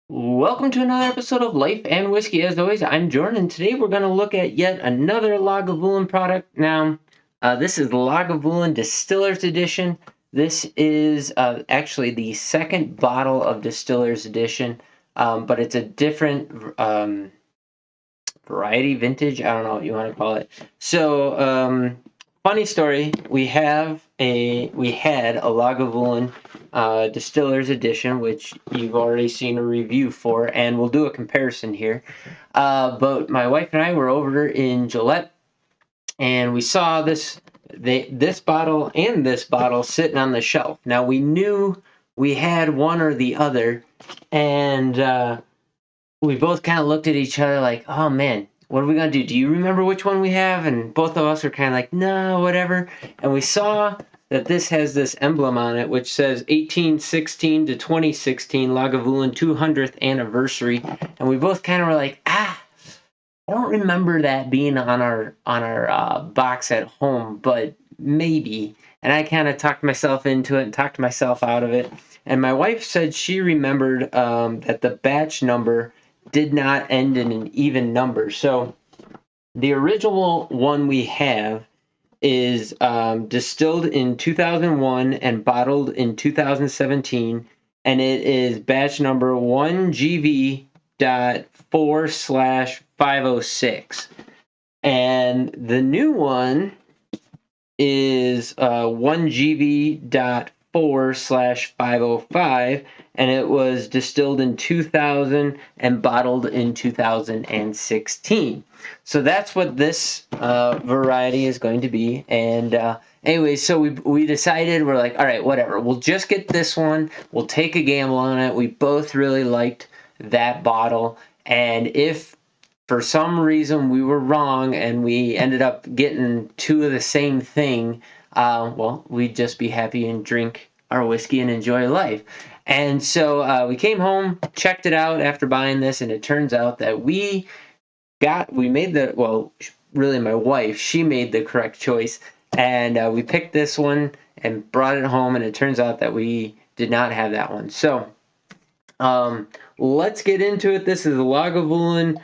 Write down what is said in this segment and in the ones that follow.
Welcome to another episode of Life and Whiskey. As always, I'm Jordan, and today we're going to look at yet another Lagavulin product. Now, this is Lagavulin Distillers Edition. This is actually the second bottle of Distillers Edition, but it's a different variety, vintage. I don't know what you want to call it. So, funny story. We had a Lagavulin Distillers Edition, which you've already seen a review for, and we'll do a comparison here. But my wife and I were over in Gillette, and we saw this bottle and this bottle sitting on the shelf. Now we knew we had one or the other, and we both kind of looked at each other like, oh man, what are we going to do? Do you remember which one we have? And both of us were kind of like, no, whatever. And we saw that this has this emblem on it, which says 1816 to 2016 Lagavulin 200th anniversary. And we both kind of were like, I don't remember that being on our box at home, but maybe. And I kind of talked myself into it and talked myself out of it. And my wife said she remembered that the batch number did not end in an even number. So the original one we have is distilled in 2001 and bottled in 2017, and it is batch number 1GV.4/506. And the new one is 1GV.4/505, and it was distilled in 2000 and bottled in 2016. So that's what this variety is going to be. And anyway, so we decided, we're like, all right, whatever. We'll just get this one. We'll take a gamble on it. We both really liked that bottle. And if for some reason we were wrong and we ended up getting two of the same thing, well, we'd just be happy and drink our whiskey and enjoy life. And so we came home, checked it out after buying this, and it turns out that really my wife, she made the correct choice, and we picked this one and brought it home, and it turns out that we did not have that one. So let's get into it. This is a Lagavulin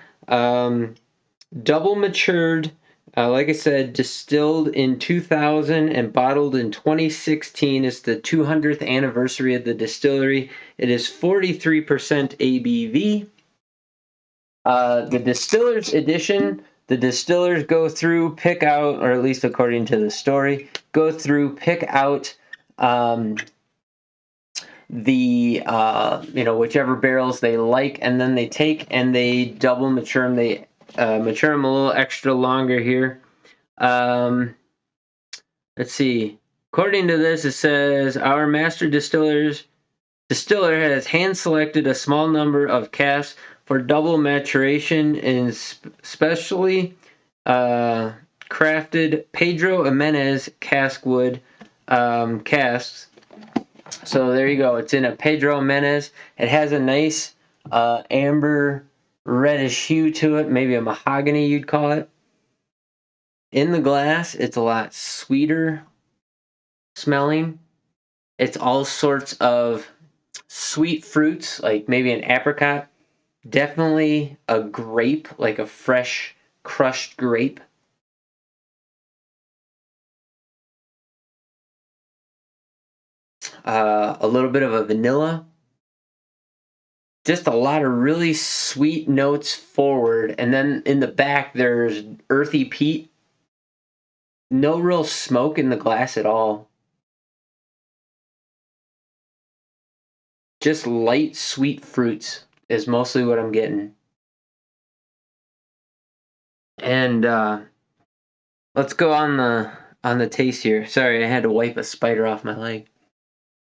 double matured, like I said, distilled in 2000 and bottled in 2016. It's the 200th anniversary of the distillery. It is 43% ABV. The Distillers Edition, the distillers go through, pick out, or at least according to the story, go through, pick out the whichever barrels they like, and then they take and they double mature them. They mature them a little extra longer here. Let's see. According to this, it says our master distiller has hand selected a small number of casks for double maturation in specially crafted Pedro Jimenez cask wood casks. So there you go. It's in a Pedro Jimenez. It has a nice amber reddish hue to it, maybe a mahogany you'd call it. In the glass, it's a lot sweeter smelling. It's all sorts of sweet fruits, like maybe an apricot. Definitely a grape, like a fresh crushed grape. A little bit of a vanilla. Just a lot of really sweet notes forward. And then in the back, there's earthy peat. No real smoke in the glass at all. Just light, sweet fruits is mostly what I'm getting. And let's go on the taste here. Sorry, I had to wipe a spider off my leg.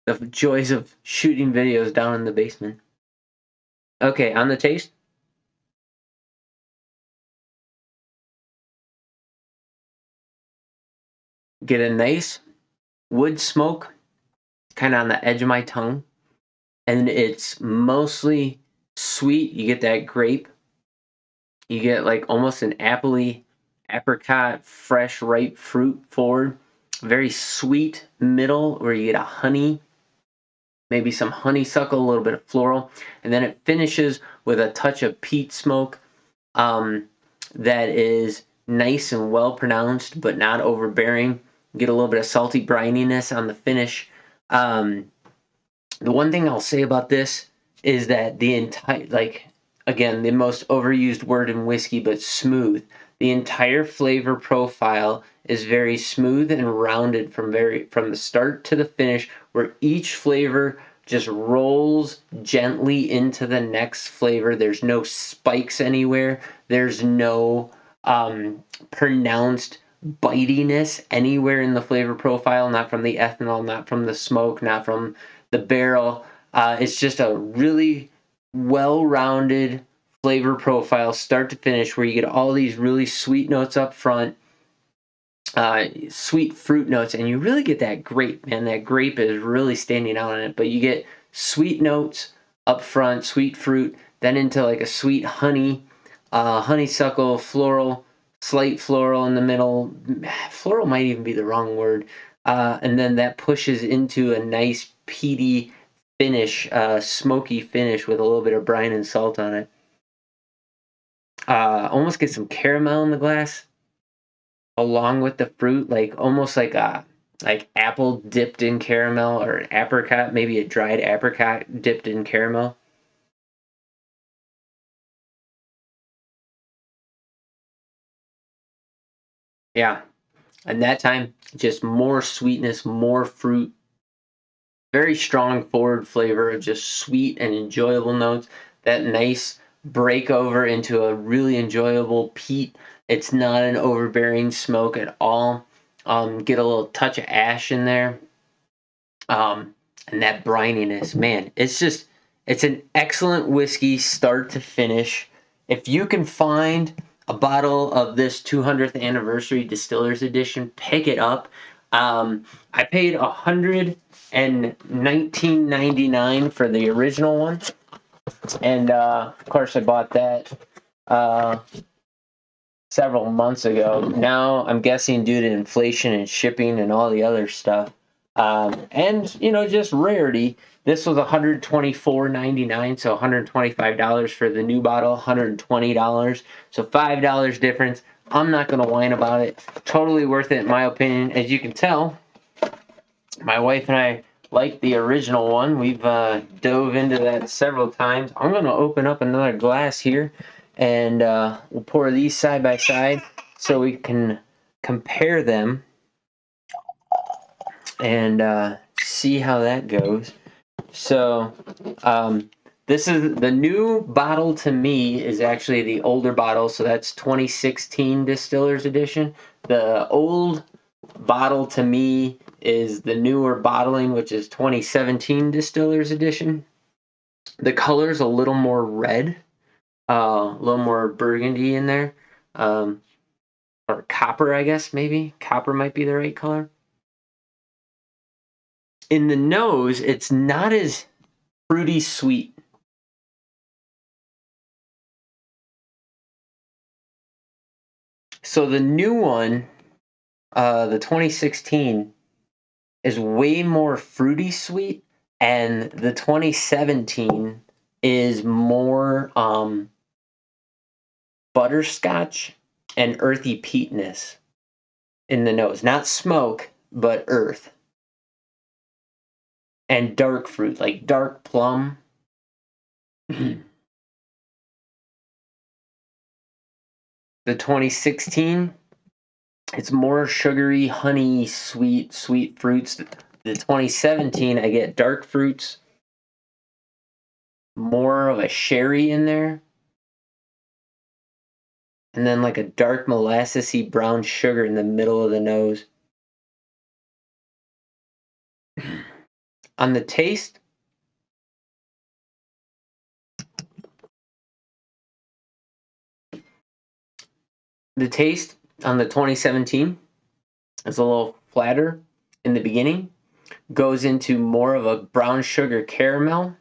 The joys of shooting videos down in the basement. Okay, on the taste. Get a nice wood smoke kind of on the edge of my tongue. And it's mostly sweet. You get that grape. You get like almost an appley, apricot, fresh, ripe fruit forward. Very sweet middle where you get a honey. maybe some honeysuckle, a little bit of floral, and then it finishes with a touch of peat smoke that is nice and well pronounced, but not overbearing. Get a little bit of salty brininess on the finish. The one thing I'll say about this is that the entire, like, again, the most overused word in whiskey, but smooth. The entire flavor profile is very smooth and rounded from the start to the finish, where each flavor just rolls gently into the next flavor. There's no spikes anywhere. There's no pronounced bitiness anywhere in the flavor profile, not from the ethanol, not from the smoke, not from the barrel. It's just a really well-rounded flavor profile, start to finish, where you get all these really sweet notes up front, sweet fruit notes, and you really get that grape, man. That grape is really standing out on it, but you get sweet notes up front, sweet fruit, then into like a sweet honey, honeysuckle, floral, slight floral in the middle. Floral might even be the wrong word. And then that pushes into a nice peaty finish, smoky finish with a little bit of brine and salt on it. Almost get some caramel in the glass along with the fruit, like almost like apple dipped in caramel, or an apricot, maybe a dried apricot dipped in caramel. Yeah, and that time just more sweetness, more fruit, very strong forward flavor of just sweet and enjoyable notes. That nice break over into a really enjoyable peat. It's not an overbearing smoke at all. Get a little touch of ash in there. And that brininess, man, it's an excellent whiskey start to finish. If you can find a bottle of this 200th anniversary Distillers Edition, pick it up. I paid $119.99 for the original one, and of course I bought that several months ago. Now I'm guessing due to inflation and shipping and all the other stuff, and just rarity, this was $124.99, so $125 for the new bottle, $120, so $5 difference. I'm not gonna whine about it. Totally worth it in my opinion. As you can tell, my wife and I like the original one. We've dove into that several times. I'm gonna open up another glass here, and we'll pour these side by side so we can compare them and see how that goes. So this is the new bottle. To me, is actually the older bottle, so that's 2016 Distillers Edition. The old bottle to me is the newer bottling, which is 2017 Distillers Edition. The color's a little more red, a little more burgundy in there, or copper, I guess, maybe. Copper might be the right color. In the nose, it's not as fruity sweet. So the new one, the 2016, is way more fruity sweet, and the 2017 is more butterscotch and earthy peatness in the nose. Not smoke, but earth. And dark fruit, like dark plum. The 2016, it's more sugary, honey, sweet fruits. The 2017, I get dark fruits, more of a sherry in there, and then like a dark molassesy brown sugar in the middle of the nose. On the taste, on the 2017 is a little flatter in the beginning, goes into more of a brown sugar caramel.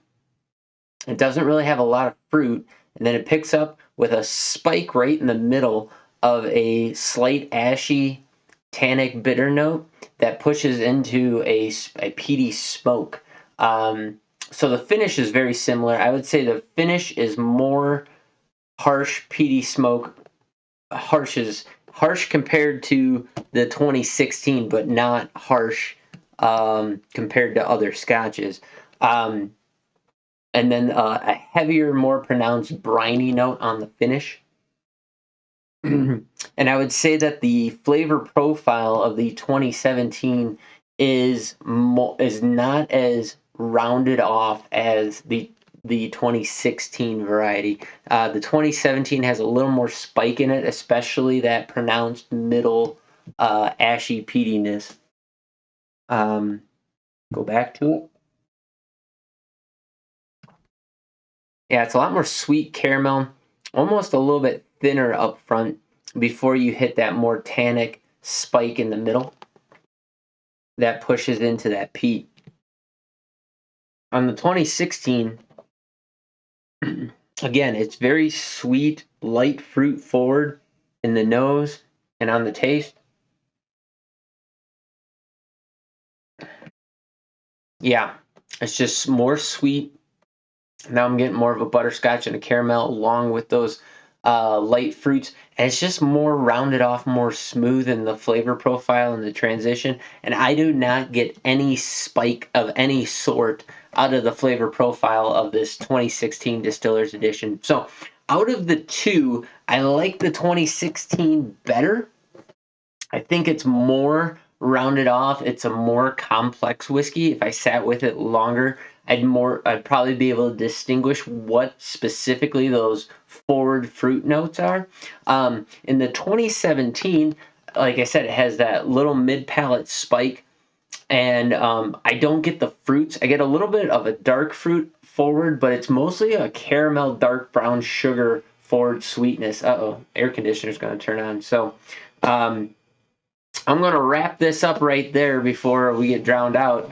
It doesn't really have a lot of fruit, and then it picks up with a spike right in the middle of a slight ashy tannic bitter note that pushes into a peaty smoke. So the finish is very similar. I would say the finish is more harsh, peaty smoke. Harsh compared to the 2016, but not harsh compared to other scotches. Um, and then a heavier, more pronounced briny note on the finish. And I would say that the flavor profile of the 2017 is not as rounded off as the 2016 variety. The 2017 has a little more spike in it, especially that pronounced middle ashy peatiness. Go back to it. Yeah, it's a lot more sweet caramel, almost a little bit thinner up front before you hit that more tannic spike in the middle that pushes into that peat. On the 2016, again, it's very sweet, light fruit forward in the nose and on the taste. Yeah, it's just more sweet. Now I'm getting more of a butterscotch and a caramel along with those light fruits. And it's just more rounded off, more smooth in the flavor profile and the transition. And I do not get any spike of any sort out of the flavor profile of this 2016 Distillers Edition. So out of the two, I like the 2016 better. I think it's more rounded off. It's a more complex whiskey. If I sat with it longer, I'd probably be able to distinguish what specifically those forward fruit notes are. In the 2017, like I said, it has that little mid palate spike, and I don't get the fruits. I get a little bit of a dark fruit forward, but it's mostly a caramel, dark brown sugar forward sweetness. Uh-oh, air conditioner's going to turn on. So I'm going to wrap this up right there before we get drowned out.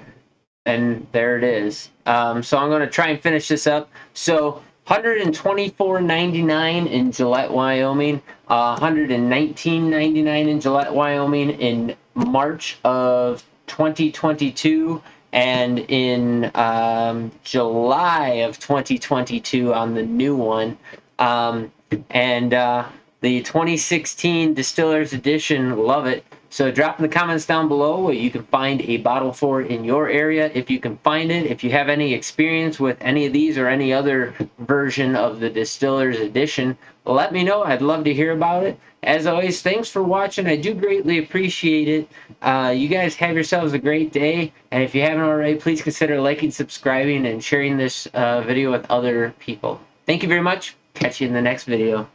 And there it is. So I'm going to try and finish this up. So $124.99 in Gillette, Wyoming. $119.99 in Gillette, Wyoming in March of 2022. And in July of 2022 on the new one. And the 2016 Distillers Edition, love it. So drop in the comments down below what you can find a bottle for in your area, if you can find it. If you have any experience with any of these or any other version of the Distillers Edition, let me know. I'd love to hear about it. As always, thanks for watching. I do greatly appreciate it. You guys have yourselves a great day. And if you haven't already, please consider liking, subscribing, and sharing this video with other people. Thank you very much. Catch you in the next video.